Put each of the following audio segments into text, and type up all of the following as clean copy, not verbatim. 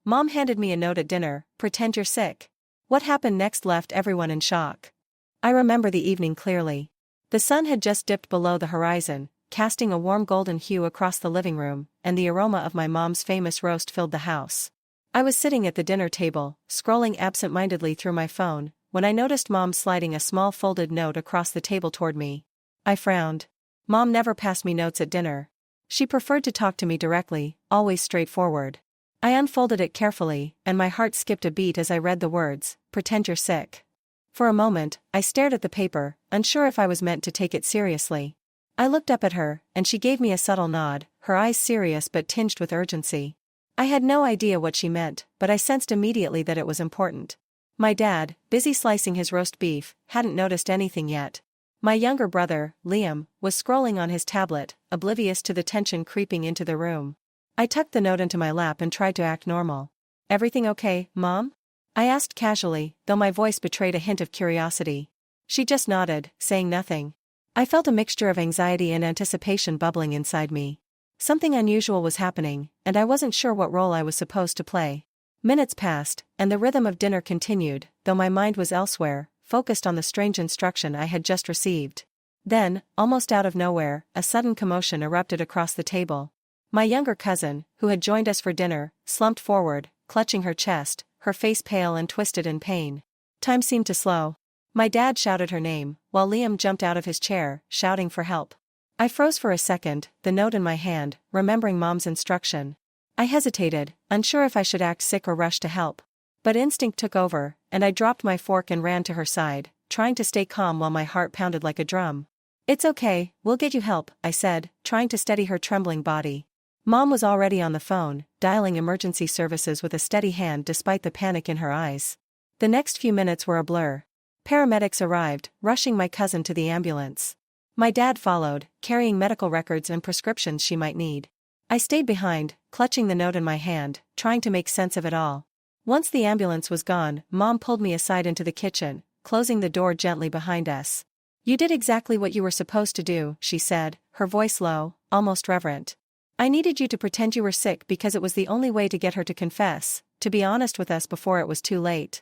Mom handed me a note at dinner, "Pretend you're sick." What happened next left everyone in shock. I remember the evening clearly. The sun had just dipped below the horizon, casting a warm golden hue across the living room, and the aroma of my mom's famous roast filled the house. I was sitting at the dinner table, scrolling absent-mindedly through my phone, when I noticed Mom sliding a small folded note across the table toward me. I frowned. Mom never passed me notes at dinner. She preferred to talk to me directly, always straightforward. I unfolded it carefully, and my heart skipped a beat as I read the words, "Pretend you're sick." For a moment, I stared at the paper, unsure if I was meant to take it seriously. I looked up at her, and she gave me a subtle nod, her eyes serious but tinged with urgency. I had no idea what she meant, but I sensed immediately that it was important. My dad, busy slicing his roast beef, hadn't noticed anything yet. My younger brother, Liam, was scrolling on his tablet, oblivious to the tension creeping into the room. I tucked the note into my lap and tried to act normal. "Everything okay, Mom?" I asked casually, though my voice betrayed a hint of curiosity. She just nodded, saying nothing. I felt a mixture of anxiety and anticipation bubbling inside me. Something unusual was happening, and I wasn't sure what role I was supposed to play. Minutes passed, and the rhythm of dinner continued, though my mind was elsewhere, focused on the strange instruction I had just received. Then, almost out of nowhere, a sudden commotion erupted across the table. My younger cousin, who had joined us for dinner, slumped forward, clutching her chest, her face pale and twisted in pain. Time seemed to slow. My dad shouted her name, while Liam jumped out of his chair, shouting for help. I froze for a second, the note in my hand, remembering Mom's instruction. I hesitated, unsure if I should act sick or rush to help. But instinct took over, and I dropped my fork and ran to her side, trying to stay calm while my heart pounded like a drum. "It's okay, we'll get you help," I said, trying to steady her trembling body. Mom was already on the phone, dialing emergency services with a steady hand despite the panic in her eyes. The next few minutes were a blur. Paramedics arrived, rushing my cousin to the ambulance. My dad followed, carrying medical records and prescriptions she might need. I stayed behind, clutching the note in my hand, trying to make sense of it all. Once the ambulance was gone, Mom pulled me aside into the kitchen, closing the door gently behind us. "You did exactly what you were supposed to do," she said, her voice low, almost reverent. "I needed you to pretend you were sick because it was the only way to get her to confess, to be honest with us before it was too late."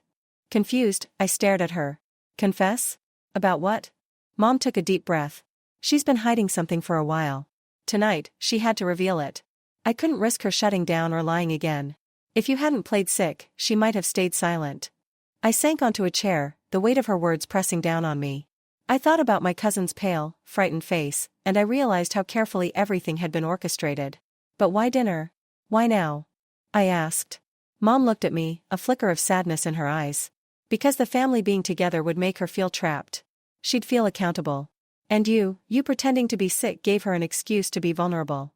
Confused, I stared at her. "Confess? About what?" Mom took a deep breath. "She's been hiding something for a while. Tonight, she had to reveal it. I couldn't risk her shutting down or lying again. If you hadn't played sick, she might have stayed silent." I sank onto a chair, the weight of her words pressing down on me. I thought about my cousin's pale, frightened face, and I realized how carefully everything had been orchestrated. "But why dinner? Why now?" I asked. Mom looked at me, a flicker of sadness in her eyes. "Because the family being together would make her feel trapped. She'd feel accountable. And you pretending to be sick gave her an excuse to be vulnerable."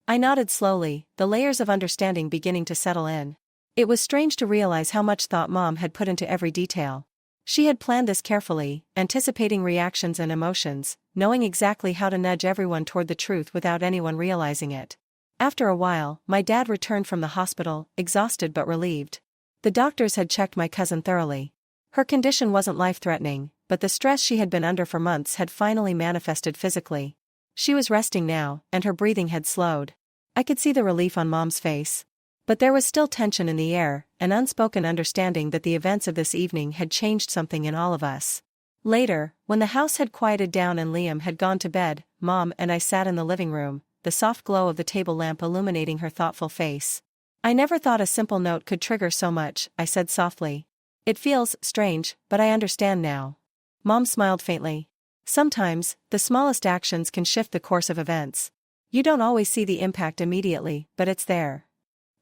I nodded slowly, the layers of understanding beginning to settle in. It was strange to realize how much thought Mom had put into every detail. She had planned this carefully, anticipating reactions and emotions, knowing exactly how to nudge everyone toward the truth without anyone realizing it. After a while, my dad returned from the hospital, exhausted but relieved. The doctors had checked my cousin thoroughly. Her condition wasn't life-threatening, but the stress she had been under for months had finally manifested physically. She was resting now, and her breathing had slowed. I could see the relief on Mom's face. But there was still tension in the air, an unspoken understanding that the events of this evening had changed something in all of us. Later, when the house had quieted down and Liam had gone to bed, Mom and I sat in the living room, the soft glow of the table lamp illuminating her thoughtful face. "I never thought a simple note could trigger so much," I said softly. "It feels strange, but I understand now." Mom smiled faintly. "Sometimes, the smallest actions can shift the course of events. You don't always see the impact immediately, but it's there."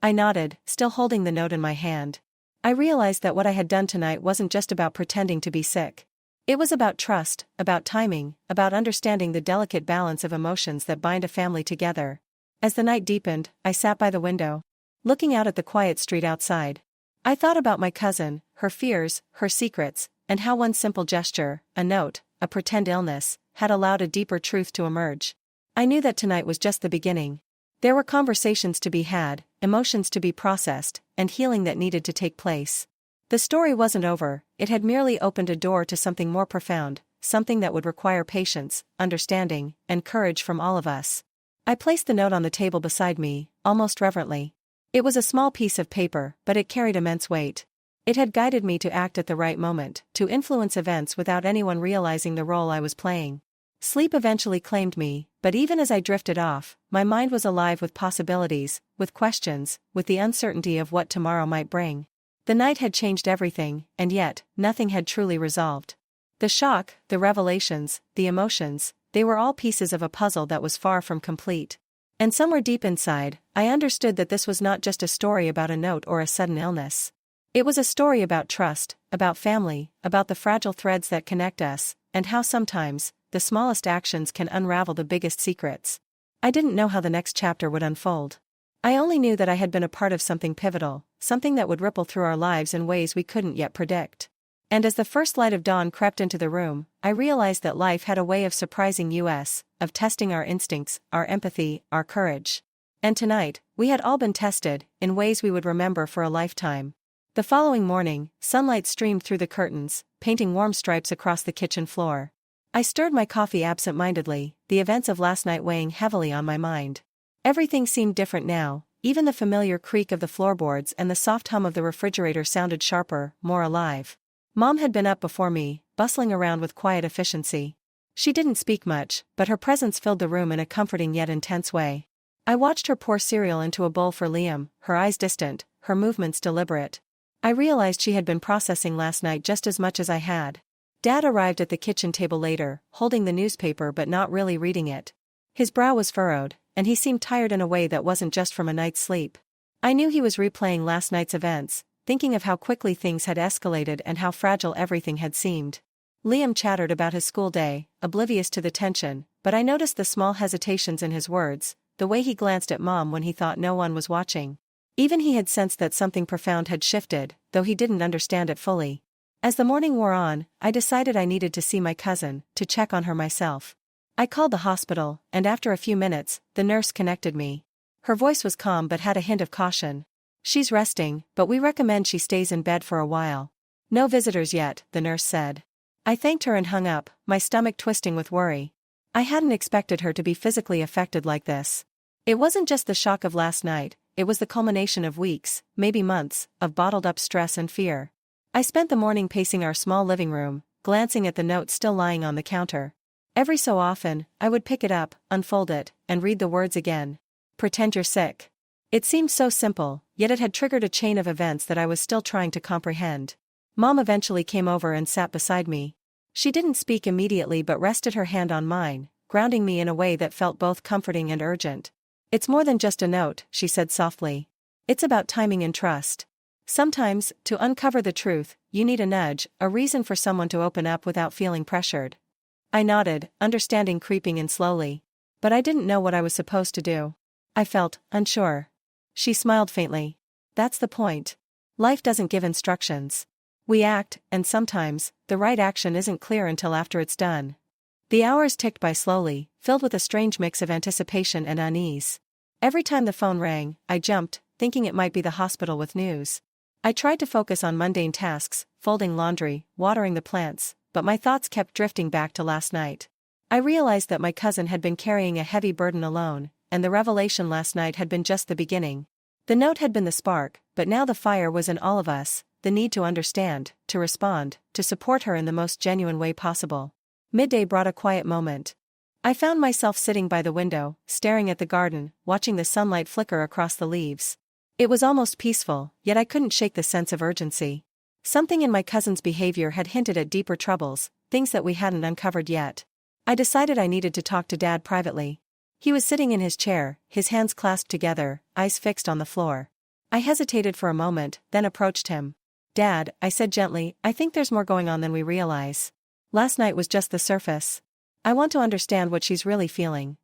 I nodded, still holding the note in my hand. I realized that what I had done tonight wasn't just about pretending to be sick. It was about trust, about timing, about understanding the delicate balance of emotions that bind a family together. As the night deepened, I sat by the window, looking out at the quiet street outside. I thought about my cousin, her fears, her secrets, and how one simple gesture, a note, a pretend illness, had allowed a deeper truth to emerge. I knew that tonight was just the beginning. There were conversations to be had, emotions to be processed, and healing that needed to take place. The story wasn't over, it had merely opened a door to something more profound, something that would require patience, understanding, and courage from all of us. I placed the note on the table beside me, almost reverently. It was a small piece of paper, but it carried immense weight. It had guided me to act at the right moment, to influence events without anyone realizing the role I was playing. Sleep eventually claimed me, but even as I drifted off, my mind was alive with possibilities, with questions, with the uncertainty of what tomorrow might bring. The night had changed everything, and yet, nothing had truly resolved. The shock, the revelations, the emotions, they were all pieces of a puzzle that was far from complete. And somewhere deep inside, I understood that this was not just a story about a note or a sudden illness. It was a story about trust, about family, about the fragile threads that connect us, and how sometimes, the smallest actions can unravel the biggest secrets. I didn't know how the next chapter would unfold. I only knew that I had been a part of something pivotal, something that would ripple through our lives in ways we couldn't yet predict. And as the first light of dawn crept into the room, I realized that life had a way of surprising us, of testing our instincts, our empathy, our courage. And tonight, we had all been tested, in ways we would remember for a lifetime. The following morning, sunlight streamed through the curtains, painting warm stripes across the kitchen floor. I stirred my coffee absent-mindedly, the events of last night weighing heavily on my mind. Everything seemed different now, even the familiar creak of the floorboards and the soft hum of the refrigerator sounded sharper, more alive. Mom had been up before me, bustling around with quiet efficiency. She didn't speak much, but her presence filled the room in a comforting yet intense way. I watched her pour cereal into a bowl for Liam, her eyes distant, her movements deliberate. I realized she had been processing last night just as much as I had. Dad arrived at the kitchen table later, holding the newspaper but not really reading it. His brow was furrowed, and he seemed tired in a way that wasn't just from a night's sleep. I knew he was replaying last night's events, thinking of how quickly things had escalated and how fragile everything had seemed. Liam chattered about his school day, oblivious to the tension, but I noticed the small hesitations in his words, the way he glanced at Mom when he thought no one was watching. Even he had sensed that something profound had shifted, though he didn't understand it fully. As the morning wore on, I decided I needed to see my cousin, to check on her myself. I called the hospital, and after a few minutes, the nurse connected me. Her voice was calm but had a hint of caution. "She's resting, but we recommend she stays in bed for a while. No visitors yet," the nurse said. I thanked her and hung up, my stomach twisting with worry. I hadn't expected her to be physically affected like this. It wasn't just the shock of last night, it was the culmination of weeks, maybe months, of bottled-up stress and fear. I spent the morning pacing our small living room, glancing at the note still lying on the counter. Every so often, I would pick it up, unfold it, and read the words again. "Pretend you're sick." It seemed so simple, yet it had triggered a chain of events that I was still trying to comprehend. Mom eventually came over and sat beside me. She didn't speak immediately but rested her hand on mine, grounding me in a way that felt both comforting and urgent. "It's more than just a note," she said softly. "It's about timing and trust. Sometimes, to uncover the truth, you need a nudge, a reason for someone to open up without feeling pressured." I nodded, understanding creeping in slowly. But I didn't know what I was supposed to do. I felt unsure. She smiled faintly. "That's the point. Life doesn't give instructions. We act, and sometimes, the right action isn't clear until after it's done." The hours ticked by slowly, filled with a strange mix of anticipation and unease. Every time the phone rang, I jumped, thinking it might be the hospital with news. I tried to focus on mundane tasks, folding laundry, watering the plants, but my thoughts kept drifting back to last night. I realized that my cousin had been carrying a heavy burden alone, and the revelation last night had been just the beginning. The note had been the spark, but now the fire was in all of us, the need to understand, to respond, to support her in the most genuine way possible. Midday brought a quiet moment. I found myself sitting by the window, staring at the garden, watching the sunlight flicker across the leaves. It was almost peaceful, yet I couldn't shake the sense of urgency. Something in my cousin's behavior had hinted at deeper troubles, things that we hadn't uncovered yet. I decided I needed to talk to Dad privately. He was sitting in his chair, his hands clasped together, eyes fixed on the floor. I hesitated for a moment, then approached him. "Dad," I said gently, "I think there's more going on than we realize. Last night was just the surface. I want to understand what she's really feeling."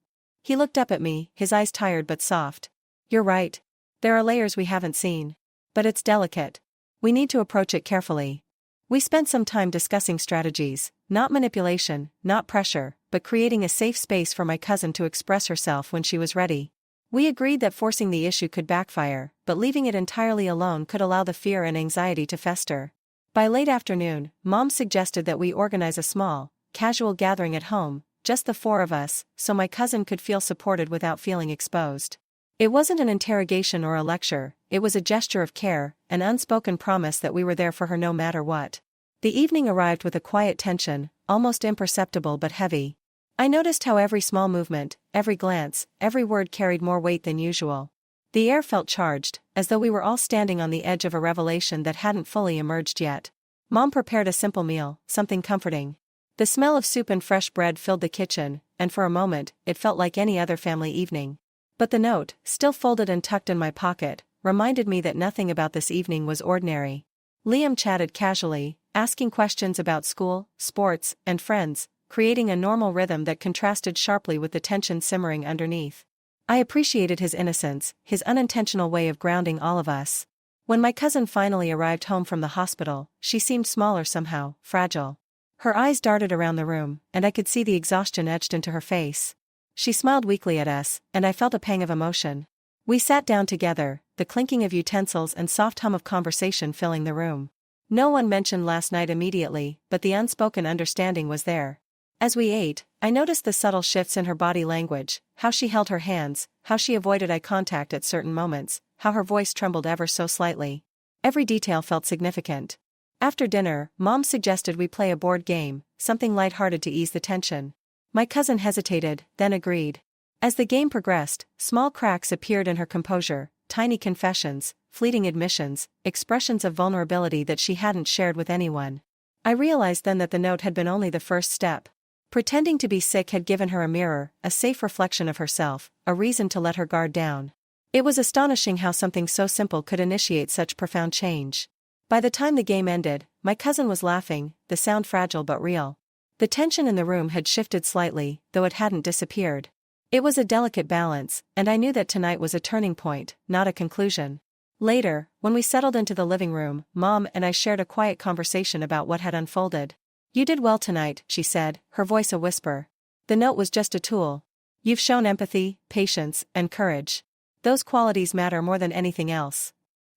He looked up at me, his eyes tired but soft. "You're right. There are layers we haven't seen. But it's delicate. We need to approach it carefully." We spent some time discussing strategies, not manipulation, not pressure, but creating a safe space for my cousin to express herself when she was ready. We agreed that forcing the issue could backfire, but leaving it entirely alone could allow the fear and anxiety to fester. By late afternoon, Mom suggested that we organize a small, casual gathering at home, just the four of us, so my cousin could feel supported without feeling exposed. It wasn't an interrogation or a lecture, it was a gesture of care, an unspoken promise that we were there for her no matter what. The evening arrived with a quiet tension, almost imperceptible but heavy. I noticed how every small movement, every glance, every word carried more weight than usual. The air felt charged, as though we were all standing on the edge of a revelation that hadn't fully emerged yet. Mom prepared a simple meal, something comforting. The smell of soup and fresh bread filled the kitchen, and for a moment, it felt like any other family evening. But the note, still folded and tucked in my pocket, reminded me that nothing about this evening was ordinary. Liam chatted casually, asking questions about school, sports, and friends, creating a normal rhythm that contrasted sharply with the tension simmering underneath. I appreciated his innocence, his unintentional way of grounding all of us. When my cousin finally arrived home from the hospital, she seemed smaller somehow, fragile. Her eyes darted around the room, and I could see the exhaustion etched into her face. She smiled weakly at us, and I felt a pang of emotion. We sat down together, the clinking of utensils and soft hum of conversation filling the room. No one mentioned last night immediately, but the unspoken understanding was there. As we ate, I noticed the subtle shifts in her body language, how she held her hands, how she avoided eye contact at certain moments, how her voice trembled ever so slightly. Every detail felt significant. After dinner, Mom suggested we play a board game, something lighthearted to ease the tension. My cousin hesitated, then agreed. As the game progressed, small cracks appeared in her composure, tiny confessions, fleeting admissions, expressions of vulnerability that she hadn't shared with anyone. I realized then that the note had been only the first step. Pretending to be sick had given her a mirror, a safe reflection of herself, a reason to let her guard down. It was astonishing how something so simple could initiate such profound change. By the time the game ended, my cousin was laughing, the sound fragile but real. The tension in the room had shifted slightly, though it hadn't disappeared. It was a delicate balance, and I knew that tonight was a turning point, not a conclusion. Later, when we settled into the living room, Mom and I shared a quiet conversation about what had unfolded. "You did well tonight," she said, her voice a whisper. "The note was just a tool. You've shown empathy, patience, and courage. Those qualities matter more than anything else."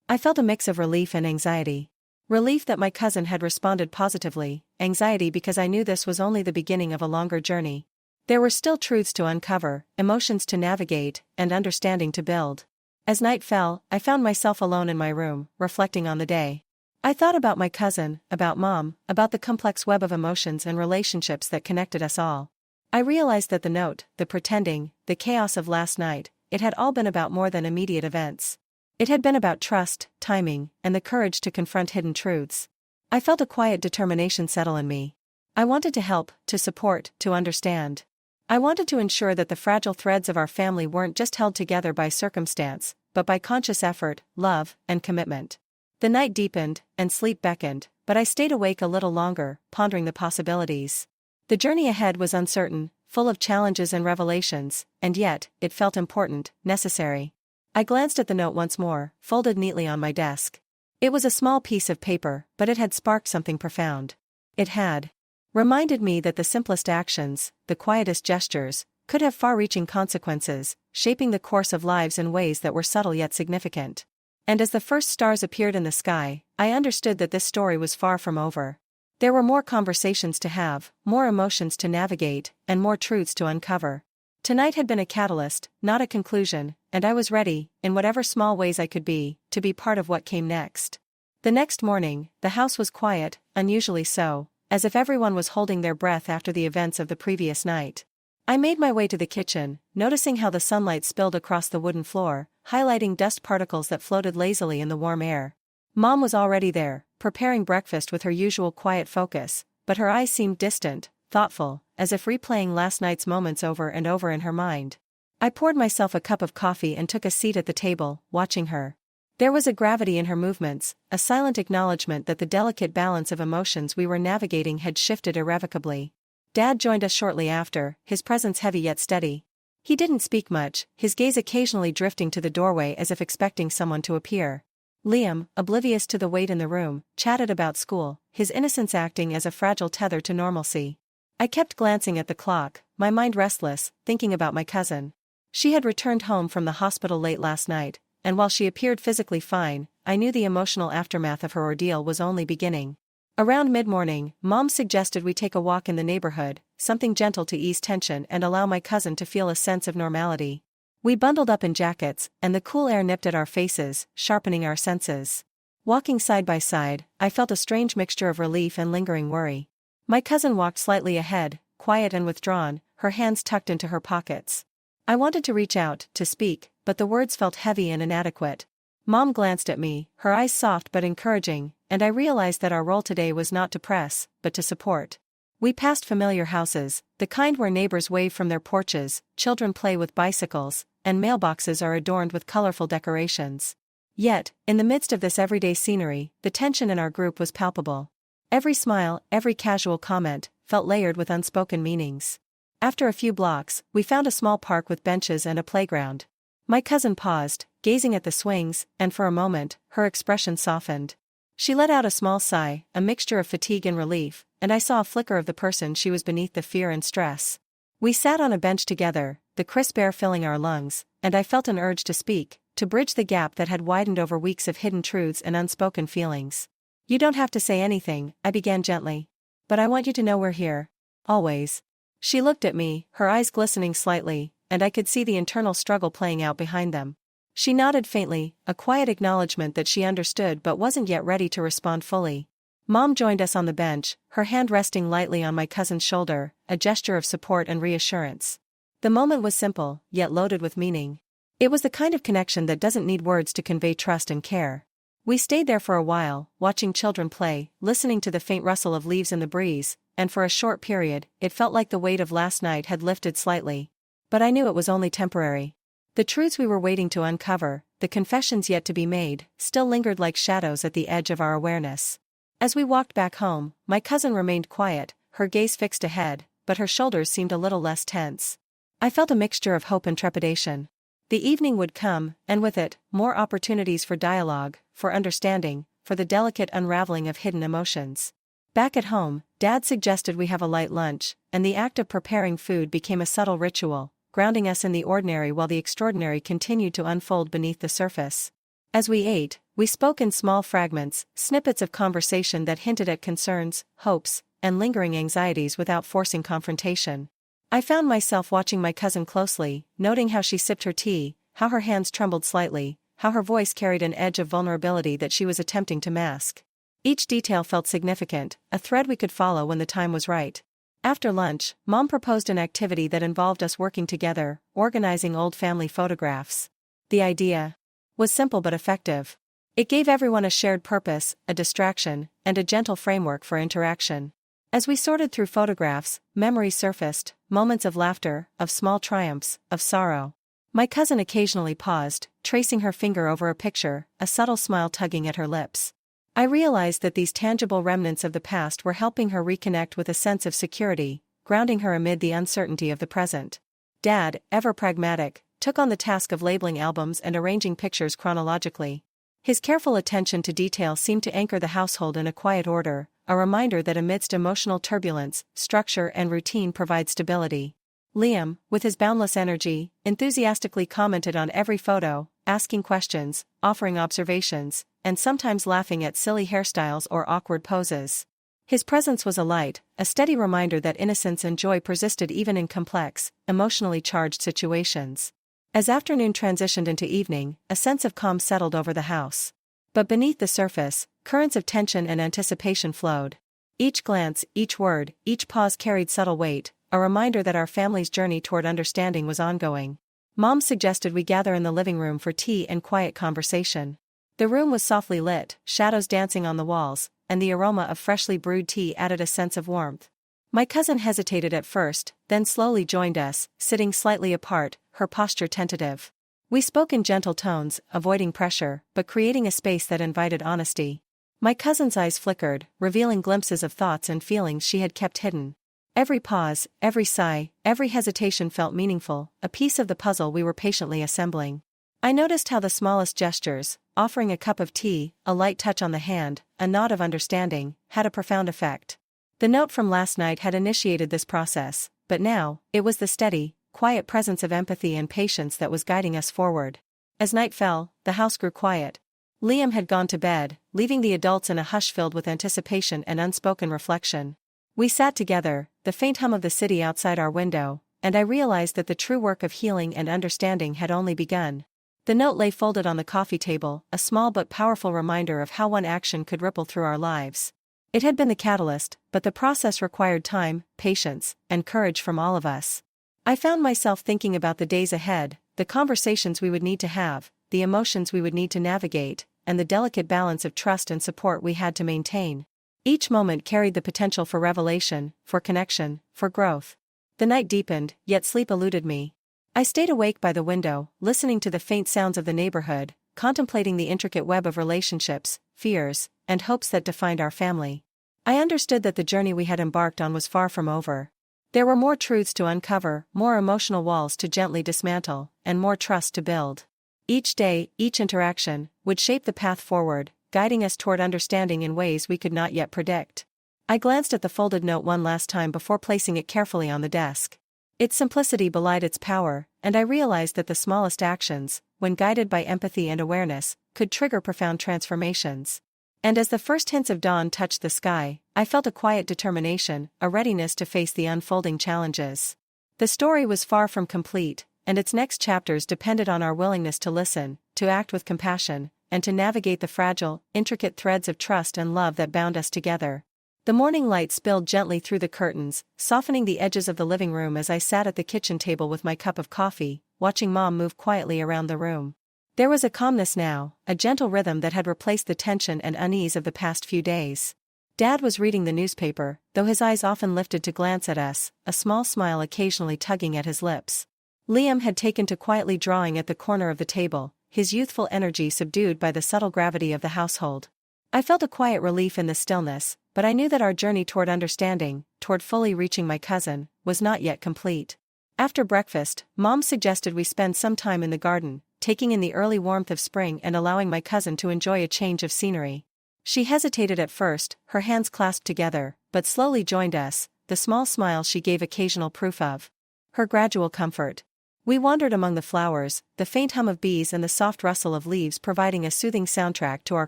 I felt a mix of relief and anxiety. Relief that my cousin had responded positively, anxiety because I knew this was only the beginning of a longer journey. There were still truths to uncover, emotions to navigate, and understanding to build. As night fell, I found myself alone in my room, reflecting on the day. I thought about my cousin, about Mom, about the complex web of emotions and relationships that connected us all. I realized that the note, the pretending, the chaos of last night, it had all been about more than immediate events. It had been about trust, timing, and the courage to confront hidden truths. I felt a quiet determination settle in me. I wanted to help, to support, to understand. I wanted to ensure that the fragile threads of our family weren't just held together by circumstance, but by conscious effort, love, and commitment. The night deepened, and sleep beckoned, but I stayed awake a little longer, pondering the possibilities. The journey ahead was uncertain, full of challenges and revelations, and yet, it felt important, necessary. I glanced at the note once more, folded neatly on my desk. It was a small piece of paper, but it had sparked something profound. It had reminded me that the simplest actions, the quietest gestures, could have far-reaching consequences, shaping the course of lives in ways that were subtle yet significant. And as the first stars appeared in the sky, I understood that this story was far from over. There were more conversations to have, more emotions to navigate, and more truths to uncover. Tonight had been a catalyst, not a conclusion, and I was ready, in whatever small ways I could be, to be part of what came next. The next morning, the house was quiet, unusually so, as if everyone was holding their breath after the events of the previous night. I made my way to the kitchen, noticing how the sunlight spilled across the wooden floor, highlighting dust particles that floated lazily in the warm air. Mom was already there, preparing breakfast with her usual quiet focus, but her eyes seemed distant, thoughtful, as if replaying last night's moments over and over in her mind. I poured myself a cup of coffee and took a seat at the table, watching her. There was a gravity in her movements, a silent acknowledgement that the delicate balance of emotions we were navigating had shifted irrevocably. Dad joined us shortly after, his presence heavy yet steady. He didn't speak much, his gaze occasionally drifting to the doorway as if expecting someone to appear. Liam, oblivious to the weight in the room, chatted about school, his innocence acting as a fragile tether to normalcy. I kept glancing at the clock, my mind restless, thinking about my cousin. She had returned home from the hospital late last night, and while she appeared physically fine, I knew the emotional aftermath of her ordeal was only beginning. Around mid-morning, Mom suggested we take a walk in the neighborhood, something gentle to ease tension and allow my cousin to feel a sense of normality. We bundled up in jackets, and the cool air nipped at our faces, sharpening our senses. Walking side by side, I felt a strange mixture of relief and lingering worry. My cousin walked slightly ahead, quiet and withdrawn, her hands tucked into her pockets. I wanted to reach out, to speak, but the words felt heavy and inadequate. Mom glanced at me, her eyes soft but encouraging, and I realized that our role today was not to press, but to support. We passed familiar houses, the kind where neighbors wave from their porches, children play with bicycles, and mailboxes are adorned with colorful decorations. Yet, in the midst of this everyday scenery, the tension in our group was palpable. Every smile, every casual comment, felt layered with unspoken meanings. After a few blocks, we found a small park with benches and a playground. My cousin paused, gazing at the swings, and for a moment, her expression softened. She let out a small sigh, a mixture of fatigue and relief, and I saw a flicker of the person she was beneath the fear and stress. We sat on a bench together, the crisp air filling our lungs, and I felt an urge to speak, to bridge the gap that had widened over weeks of hidden truths and unspoken feelings. "You don't have to say anything," I began gently. "But I want you to know we're here. Always." She looked at me, her eyes glistening slightly, and I could see the internal struggle playing out behind them. She nodded faintly, a quiet acknowledgement that she understood but wasn't yet ready to respond fully. Mom joined us on the bench, her hand resting lightly on my cousin's shoulder, a gesture of support and reassurance. The moment was simple, yet loaded with meaning. It was the kind of connection that doesn't need words to convey trust and care. We stayed there for a while, watching children play, listening to the faint rustle of leaves in the breeze, and for a short period, it felt like the weight of last night had lifted slightly. But I knew it was only temporary. The truths we were waiting to uncover, the confessions yet to be made, still lingered like shadows at the edge of our awareness. As we walked back home, my cousin remained quiet, her gaze fixed ahead, but her shoulders seemed a little less tense. I felt a mixture of hope and trepidation. The evening would come, and with it, more opportunities for dialogue, for understanding, for the delicate unraveling of hidden emotions. Back at home, Dad suggested we have a light lunch, and the act of preparing food became a subtle ritual, grounding us in the ordinary while the extraordinary continued to unfold beneath the surface. As we ate, we spoke in small fragments, snippets of conversation that hinted at concerns, hopes, and lingering anxieties without forcing confrontation. I found myself watching my cousin closely, noting how she sipped her tea, how her hands trembled slightly, how her voice carried an edge of vulnerability that she was attempting to mask. Each detail felt significant, a thread we could follow when the time was right. After lunch, Mom proposed an activity that involved us working together, organizing old family photographs. The idea was simple but effective. It gave everyone a shared purpose, a distraction, and a gentle framework for interaction. As we sorted through photographs, memories surfaced, moments of laughter, of small triumphs, of sorrow. My cousin occasionally paused, tracing her finger over a picture, a subtle smile tugging at her lips. I realized that these tangible remnants of the past were helping her reconnect with a sense of security, grounding her amid the uncertainty of the present. Dad, ever pragmatic, took on the task of labeling albums and arranging pictures chronologically. His careful attention to detail seemed to anchor the household in a quiet order, a reminder that amidst emotional turbulence, structure and routine provide stability. Liam, with his boundless energy, enthusiastically commented on every photo, asking questions, offering observations, and sometimes laughing at silly hairstyles or awkward poses. His presence was a light, a steady reminder that innocence and joy persisted even in complex, emotionally charged situations. As afternoon transitioned into evening, a sense of calm settled over the house. But beneath the surface, currents of tension and anticipation flowed. Each glance, each word, each pause carried subtle weight, a reminder that our family's journey toward understanding was ongoing. Mom suggested we gather in the living room for tea and quiet conversation. The room was softly lit, shadows dancing on the walls, and the aroma of freshly brewed tea added a sense of warmth. My cousin hesitated at first, then slowly joined us, sitting slightly apart, her posture tentative. We spoke in gentle tones, avoiding pressure, but creating a space that invited honesty. My cousin's eyes flickered, revealing glimpses of thoughts and feelings she had kept hidden. Every pause, every sigh, every hesitation felt meaningful, a piece of the puzzle we were patiently assembling. I noticed how the smallest gestures, offering a cup of tea, a light touch on the hand, a nod of understanding, had a profound effect. The note from last night had initiated this process, but now, it was the steady, quiet presence of empathy and patience that was guiding us forward. As night fell, the house grew quiet. Liam had gone to bed, leaving the adults in a hush filled with anticipation and unspoken reflection. We sat together, the faint hum of the city outside our window, and I realized that the true work of healing and understanding had only begun. The note lay folded on the coffee table, a small but powerful reminder of how one action could ripple through our lives. It had been the catalyst, but the process required time, patience, and courage from all of us. I found myself thinking about the days ahead, the conversations we would need to have, the emotions we would need to navigate, and the delicate balance of trust and support we had to maintain. Each moment carried the potential for revelation, for connection, for growth. The night deepened, yet sleep eluded me. I stayed awake by the window, listening to the faint sounds of the neighborhood, contemplating the intricate web of relationships, fears, and hopes that defined our family. I understood that the journey we had embarked on was far from over. There were more truths to uncover, more emotional walls to gently dismantle, and more trust to build. Each day, each interaction, would shape the path forward, guiding us toward understanding in ways we could not yet predict. I glanced at the folded note one last time before placing it carefully on the desk. Its simplicity belied its power, and I realized that the smallest actions, when guided by empathy and awareness, could trigger profound transformations. And as the first hints of dawn touched the sky, I felt a quiet determination, a readiness to face the unfolding challenges. The story was far from complete, and its next chapters depended on our willingness to listen, to act with compassion, and to navigate the fragile, intricate threads of trust and love that bound us together. The morning light spilled gently through the curtains, softening the edges of the living room as I sat at the kitchen table with my cup of coffee, watching Mom move quietly around the room. There was a calmness now, a gentle rhythm that had replaced the tension and unease of the past few days. Dad was reading the newspaper, though his eyes often lifted to glance at us, a small smile occasionally tugging at his lips. Liam had taken to quietly drawing at the corner of the table, his youthful energy subdued by the subtle gravity of the household. I felt a quiet relief in the stillness, but I knew that our journey toward understanding, toward fully reaching my cousin, was not yet complete. After breakfast, Mom suggested we spend some time in the garden, taking in the early warmth of spring and allowing my cousin to enjoy a change of scenery. She hesitated at first, her hands clasped together, but slowly joined us, the small smile she gave occasional proof of her gradual comfort. We wandered among the flowers, the faint hum of bees and the soft rustle of leaves providing a soothing soundtrack to our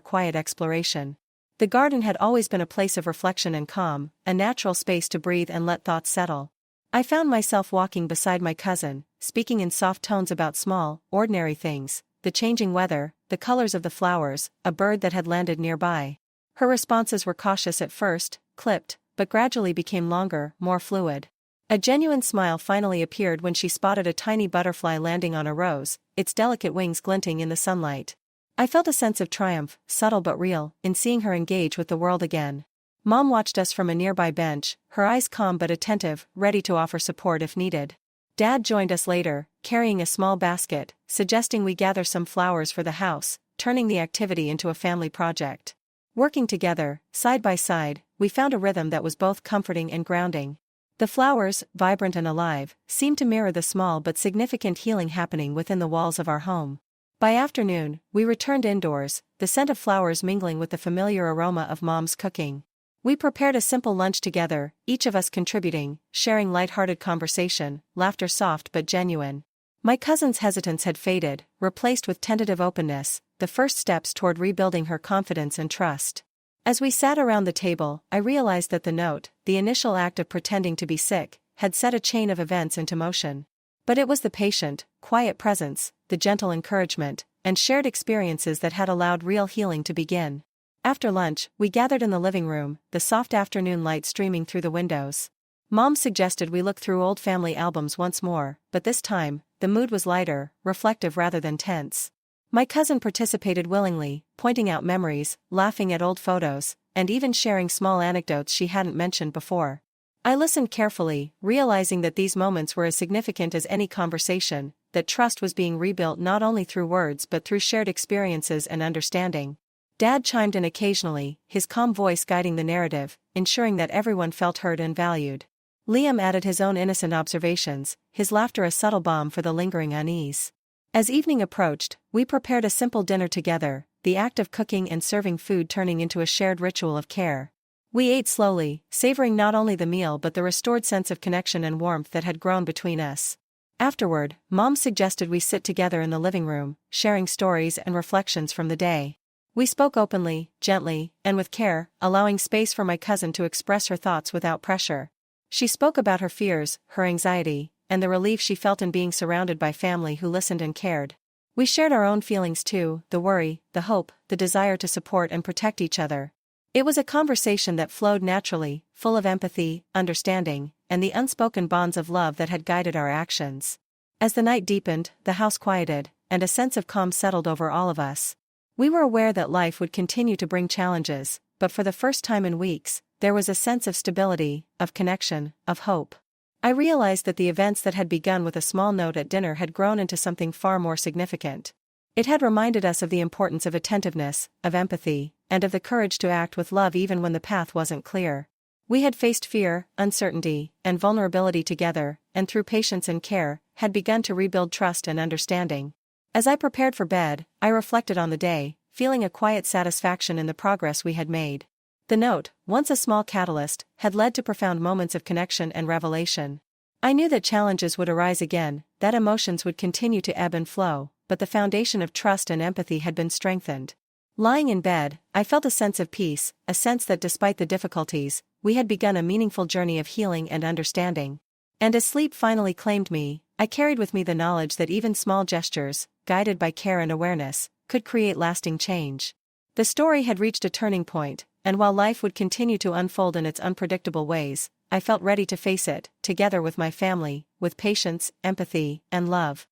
quiet exploration. The garden had always been a place of reflection and calm, a natural space to breathe and let thoughts settle. I found myself walking beside my cousin, speaking in soft tones about small, ordinary things, the changing weather, the colors of the flowers, a bird that had landed nearby. Her responses were cautious at first, clipped, but gradually became longer, more fluid. A genuine smile finally appeared when she spotted a tiny butterfly landing on a rose, its delicate wings glinting in the sunlight. I felt a sense of triumph, subtle but real, in seeing her engage with the world again. Mom watched us from a nearby bench, her eyes calm but attentive, ready to offer support if needed. Dad joined us later, carrying a small basket, suggesting we gather some flowers for the house, turning the activity into a family project. Working together, side by side, we found a rhythm that was both comforting and grounding. The flowers, vibrant and alive, seemed to mirror the small but significant healing happening within the walls of our home. By afternoon, we returned indoors, the scent of flowers mingling with the familiar aroma of Mom's cooking. We prepared a simple lunch together, each of us contributing, sharing light-hearted conversation, laughter soft but genuine. My cousin's hesitance had faded, replaced with tentative openness, the first steps toward rebuilding her confidence and trust. As we sat around the table, I realized that the note, the initial act of pretending to be sick, had set a chain of events into motion. But it was the patient, quiet presence, the gentle encouragement, and shared experiences that had allowed real healing to begin. After lunch, we gathered in the living room, the soft afternoon light streaming through the windows. Mom suggested we look through old family albums once more, but this time, the mood was lighter, reflective rather than tense. My cousin participated willingly, pointing out memories, laughing at old photos, and even sharing small anecdotes she hadn't mentioned before. I listened carefully, realizing that these moments were as significant as any conversation, that trust was being rebuilt not only through words but through shared experiences and understanding. Dad chimed in occasionally, his calm voice guiding the narrative, ensuring that everyone felt heard and valued. Liam added his own innocent observations, his laughter a subtle balm for the lingering unease. As evening approached, we prepared a simple dinner together, the act of cooking and serving food turning into a shared ritual of care. We ate slowly, savoring not only the meal but the restored sense of connection and warmth that had grown between us. Afterward, Mom suggested we sit together in the living room, sharing stories and reflections from the day. We spoke openly, gently, and with care, allowing space for my cousin to express her thoughts without pressure. She spoke about her fears, her anxiety, and the relief she felt in being surrounded by family who listened and cared. We shared our own feelings too, the worry, the hope, the desire to support and protect each other. It was a conversation that flowed naturally, full of empathy, understanding, and the unspoken bonds of love that had guided our actions. As the night deepened, the house quieted, and a sense of calm settled over all of us. We were aware that life would continue to bring challenges, but for the first time in weeks, there was a sense of stability, of connection, of hope. I realized that the events that had begun with a small note at dinner had grown into something far more significant. It had reminded us of the importance of attentiveness, of empathy, and of the courage to act with love even when the path wasn't clear. We had faced fear, uncertainty, and vulnerability together, and through patience and care, had begun to rebuild trust and understanding. As I prepared for bed, I reflected on the day, feeling a quiet satisfaction in the progress we had made. The note, once a small catalyst, had led to profound moments of connection and revelation. I knew that challenges would arise again, that emotions would continue to ebb and flow, but the foundation of trust and empathy had been strengthened. Lying in bed, I felt a sense of peace, a sense that despite the difficulties, we had begun a meaningful journey of healing and understanding. And as sleep finally claimed me, I carried with me the knowledge that even small gestures, guided by care and awareness, could create lasting change. The story had reached a turning point, and while life would continue to unfold in its unpredictable ways, I felt ready to face it, together with my family, with patience, empathy, and love.